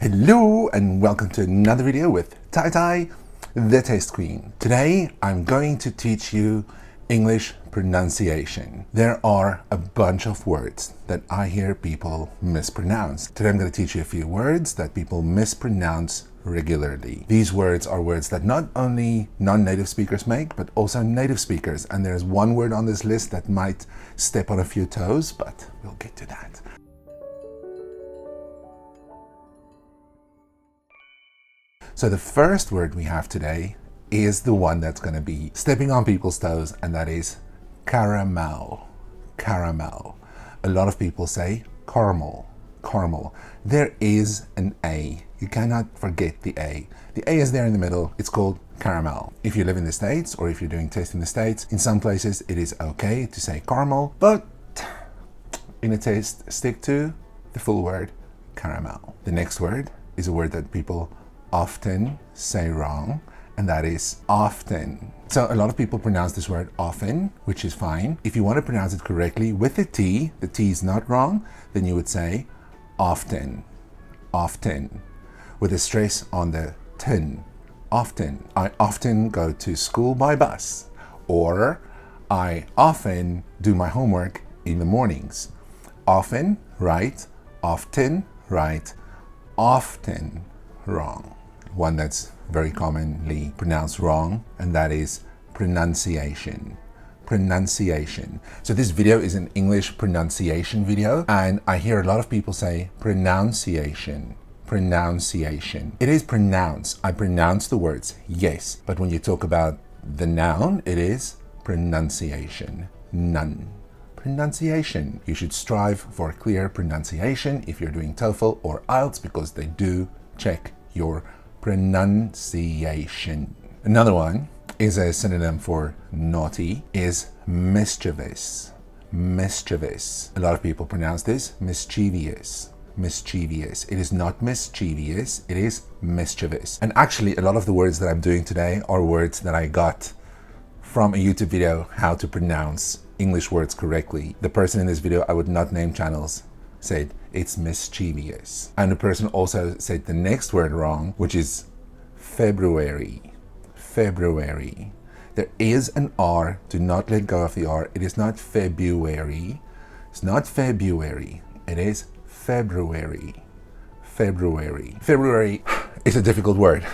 Hello and welcome to another video with Tai, the Taste Queen. Today I'm going to teach you English pronunciation. There are a bunch of words that I hear people mispronounce. Today I'm going to teach you a few words that people mispronounce regularly. These words are words that not only non-native speakers make, but also native speakers. And there's one word on this list that might step on a few toes, but we'll get to that. So the first word we have today is the one that's going to be stepping on people's toes, and that is caramel. Caramel. A lot of people say caramel. Caramel. There is an A. You cannot forget the A. The A is there in the middle. It's called caramel. If you live in the States or if you're doing taste in the States, in some places it is okay to say caramel, but in a taste, stick to the full word caramel. The next word is a word that people often say wrong, and that is often. So a lot of people pronounce this word often, which is fine. If you want to pronounce it correctly with the T is not wrong, then you would say often, often, with a stress on the tin, often. I often go to school by bus, or I often do my homework in the mornings. Often, right, often, right, often, wrong. One that's very commonly pronounced wrong, and that is pronunciation. Pronunciation. So this video is an English pronunciation video, and I hear a lot of people say pronunciation. Pronunciation. It is pronounce. I pronounce the words, yes, but when you talk about the noun, it is pronunciation. None. Pronunciation. You should strive for clear pronunciation if you're doing TOEFL or IELTS, because they do check your pronunciation. Another one is a synonym for naughty, is mischievous. Mischievous. A lot of people pronounce this mischievous. Mischievous. It is not mischievous, it is mischievous. And actually, a lot of the words that I'm doing today are words that I got from a YouTube video, how to pronounce English words correctly. The person in this video, I would not name channels, said it's mischievous. And the person also said the next word wrong, which is February. February. There is an R. Do not let go of the R. It is not February. It's not February. It is February. February. February is a difficult word.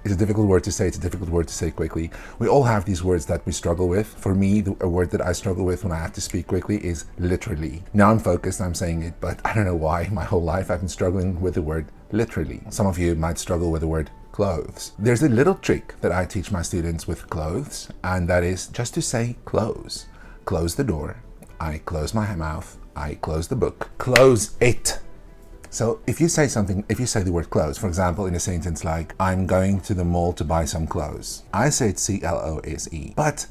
It's a difficult word to say. It's a difficult word to say quickly. We all have these words that we struggle with. For me, a word that I struggle with when I have to speak quickly is literally. Now I'm focused, I'm saying it, but I don't know why. My whole life I've been struggling with the word literally. Some of you might struggle with the word clothes. There's a little trick that I teach my students with clothes, and that is just to say close. Close the door. I close my mouth. I close the book. Close it. So if you say something, if you say the word clothes, for example, in a sentence like, I'm going to the mall to buy some clothes. I say it C-L-O-S-E, but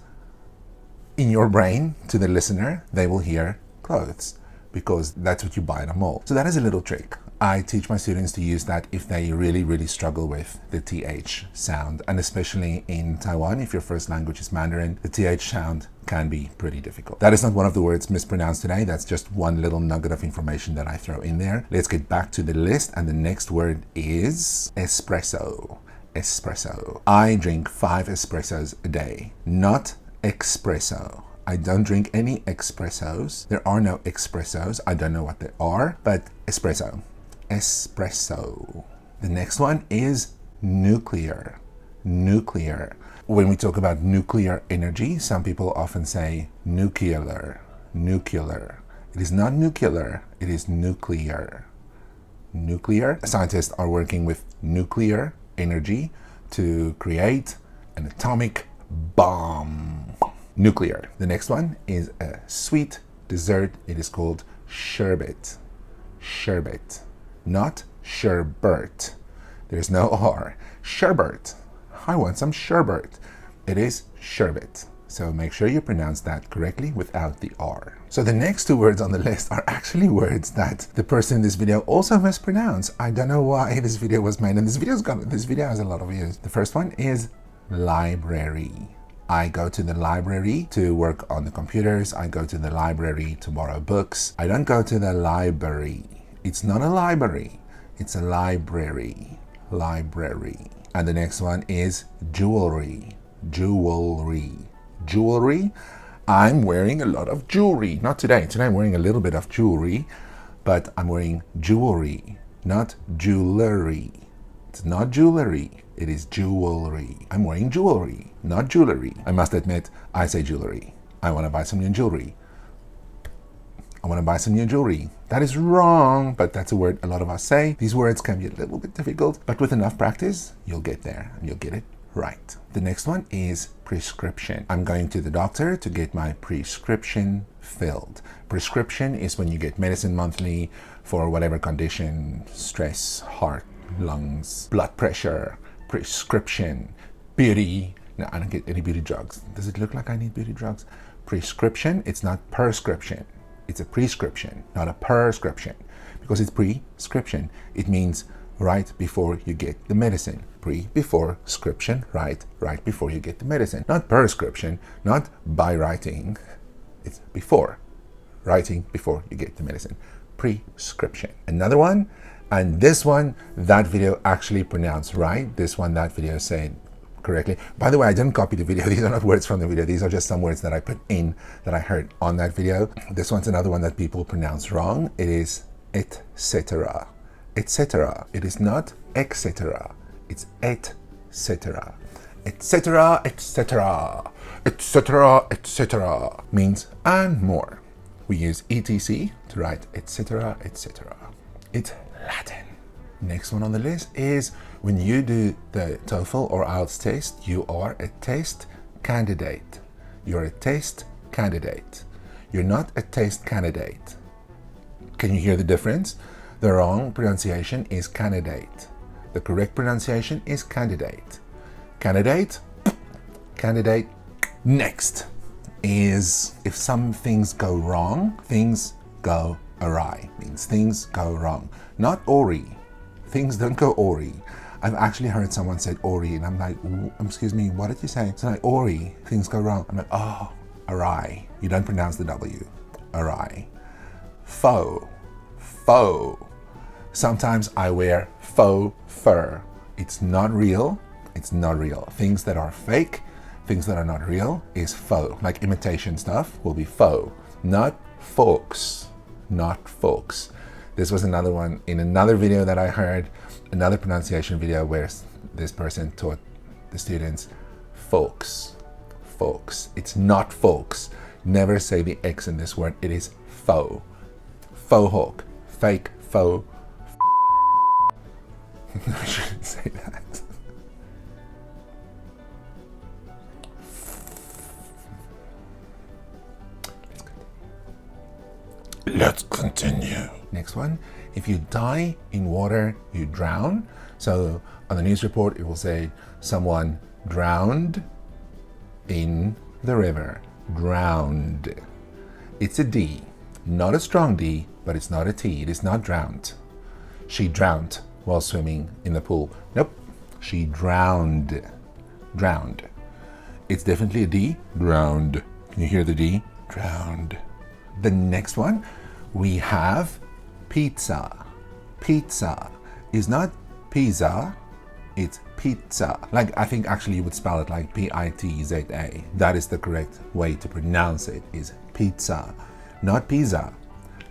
in your brain, to the listener, they will hear clothes, because that's what you buy in a mall. So that is a little trick. I teach my students to use that if they really struggle with the TH sound. And especially in Taiwan, if your first language is Mandarin, the TH sound can be pretty difficult. That is not one of the words mispronounced today. That's just one little nugget of information that I throw in there. Let's get back to the list. And the next word is espresso. Espresso. I drink 5 espressos a day, not espresso. I don't drink any espressos. There are no espressos. I don't know what they are, but espresso. Espresso. The next one is nuclear. Nuclear. When we talk about nuclear energy, some people often say nuclear. Nuclear. It is not nuclear, it is nuclear. Nuclear. Scientists are working with nuclear energy to create an atomic bomb. Nuclear. The next one is a sweet dessert. It is called sherbet. Sherbet. Not sherbet. There's no R. Sherbet. I want some sherbet. It is sherbet. So make sure you pronounce that correctly without the R. So the next 2 words on the list are actually words that the person in this video also mispronounced. I don't know why this video was made, and this video has a lot of views. The first one is library. I go to the library to work on the computers. I go to the library to borrow books. I don't go to the library. It's not a library. It's a library. Library. And the next one is jewelry. Jewelry. Jewelry. I'm wearing a lot of jewelry. Not today. Today I'm wearing a little bit of jewelry, but I'm wearing jewelry, not jewelry. It's not jewelry. It is jewelry. I'm wearing jewelry, not jewelry. I must admit, I say jewelry. I want to buy some new jewelry. I want to buy some new jewelry. That is wrong, but that's a word a lot of us say. These words can be a little bit difficult, but with enough practice, you'll get there and you'll get it right. The next one is prescription. I'm going to the doctor to get my prescription filled. Prescription is when you get medicine monthly for whatever condition, stress, heart, lungs, blood pressure, prescription, beauty. No, I don't get any beauty drugs. Does it look like I need beauty drugs? Prescription, it's not prescription. It's a prescription, not a prescription, because it's prescription. It means right before you get the medicine. Before scription, right before you get the medicine. Not prescription, not by writing. It's before, writing before you get the medicine. Prescription. Another one, and this one, that video actually pronounced right. This one, that video said correctly. By the way, I didn't copy the video. These are not words from the video. These are just some words that I put in that I heard on that video. This one's another one that people pronounce wrong. It is etc. Etc. It is not etc. It's etc. Etc. etc. etc. etc. means and more. We use etc to write etc. etc. It's Latin. Next one on the list is when you do the TOEFL or IELTS test, you are a test candidate. You're a test candidate. You're not a test candidate. Can you hear the difference? The wrong pronunciation is candidate. The correct pronunciation is candidate. Candidate, candidate. Next is if some things go wrong, things go awry. Means things go wrong. Not awry. Things don't go awry. I've actually heard someone say awry, and I'm like, excuse me, what did you say? It's like awry, things go wrong. I'm like, oh, awry. You don't pronounce the W. Awry. Faux. Faux. Sometimes I wear faux fur. It's not real. It's not real. Things that are fake, things that are not real is faux. Like imitation stuff will be faux, not folks. Not folks. This was another one in another video that I heard, another pronunciation video where this person taught the students folks. Folks. It's not folks. Never say the X in this word. It is faux. Faux hawk. Fake. Faux. I shouldn't say that. Let's continue. Next one. If you die in water, you drown. So on the news report, it will say someone drowned in the river. Drowned. It's a D. Not a strong D, but it's not a T. It is not drowned. She drowned while swimming in the pool. Nope. She drowned. Drowned. It's definitely a D. Drowned. Can you hear the D? Drowned. The next one, we have pizza. Pizza is not pizza, it's pizza. Like, I think actually you would spell it like P-I-T-Z-A. That is the correct way to pronounce it, is pizza, not pizza.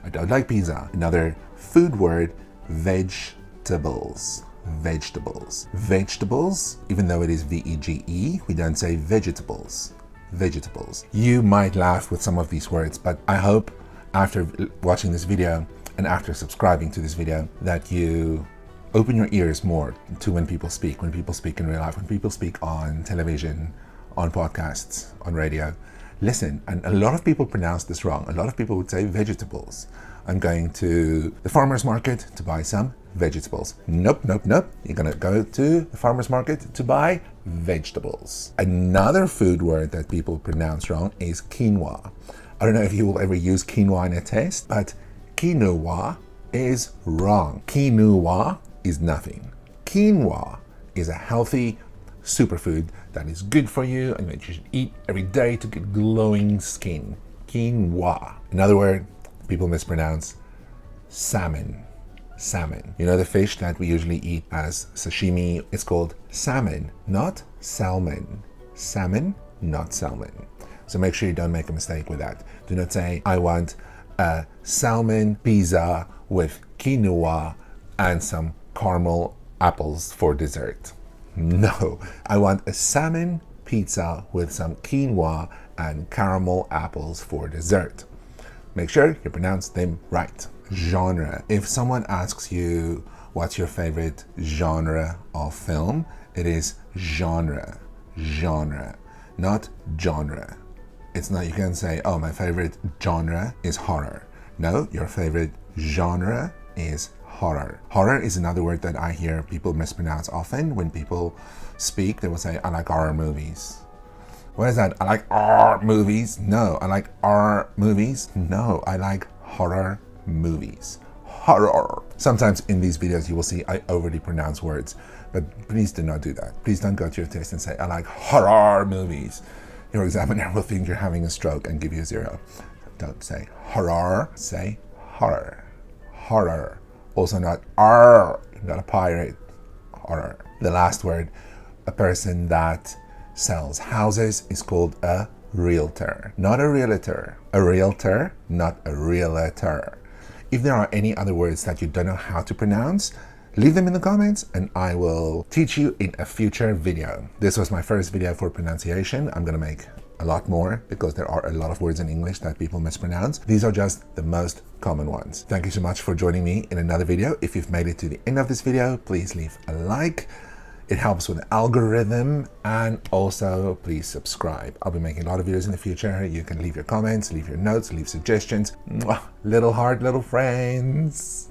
I don't like pizza. Another food word, vegetables. Vegetables. Vegetables, even though it is V-E-G-E, we don't say vegetables. Vegetables. You might laugh with some of these words, but I hope after watching this video and after subscribing to this video that you open your ears more to when people speak in real life, when people speak on television, on podcasts, on radio. Listen, and a lot of people pronounce this wrong. A lot of people would say vegetables. I'm going to the farmer's market to buy some vegetables. Nope, nope, nope. You're gonna go to the farmer's market to buy vegetables. Another food word that people pronounce wrong is quinoa. I don't know if you will ever use quinoa in a test, but quinoa is wrong. Quinoa is nothing. Quinoa is a healthy superfood that is good for you and that you should eat every day to get glowing skin. Quinoa. Another word people mispronounce, salmon. salmon. You know the fish that we usually eat as sashimi? It's called salmon, not salmon. Salmon, not salmon. So make sure you don't make a mistake with that. Do not say, I want a salmon pizza with quinoa and some caramel apples for dessert. No, I want a salmon pizza with some quinoa and caramel apples for dessert. Make sure you pronounce them right. Genre. If someone asks you what's your favorite genre of film, it is genre. Genre, not genre. It's not, you can say, oh, my favorite genre is horror. No, your favorite genre is horror. Horror is another word that I hear people mispronounce often. When people speak, they will say, I like horror movies. What is that? I like horror movies? No. I like horror movies? No. I like horror movies. Horror. Sometimes in these videos you will see I overly pronounce words, but please do not do that. Please don't go to your test and say, I like horror movies. Your examiner will think you're having a stroke and give you a 0. Don't say horror, say horror. Horror. Also not R, not a pirate. Horror. The last word, a person that sells houses is called a realtor, not a realtor. A realtor, not a realtor. If there are any other words that you don't know how to pronounce, leave them in the comments and I will teach you in a future video. This was my first video for pronunciation. I'm gonna make a lot more because there are a lot of words in English that people mispronounce. These are just the most common ones. Thank you so much for joining me in another video. If you've made it to the end of this video, please leave a like. It helps with the algorithm, and also please subscribe. I'll be making a lot of videos in the future. You can leave your comments, leave your notes, leave suggestions. Mwah. Little heart, little friends.